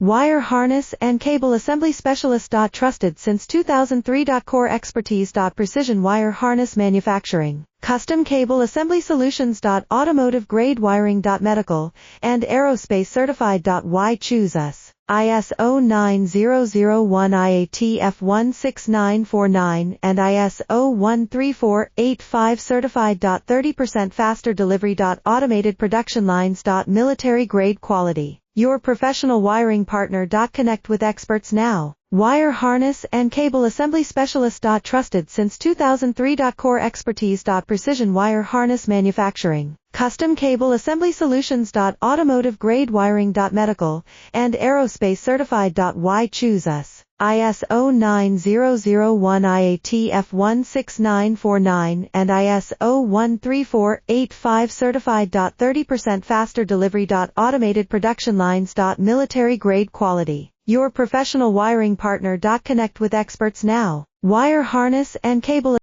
Wire harness and cable assembly specialist. Trusted since 2003. Core expertise. Precision wire harness manufacturing, custom cable assembly solutions. Automotive grade wiring. Medical and aerospace certified. Why choose us? ISO 9001 IATF 16949 and ISO 13485 certified. 30% faster delivery. Automated production lines. Military grade quality. Your professional wiring partner. Connect with experts now. Wire harness and cable assembly specialist. Trusted since 2003. Core expertise. Precision wire harness manufacturing, custom cable assembly solutions. Automotive grade wiring. Medical and aerospace certified. Why choose us? ISO 9001 IATF 16949 and ISO 13485 certified. 30% faster delivery. Automated production lines. Military grade quality. Your professional wiring partner. Connect with experts now. Wire harness and cable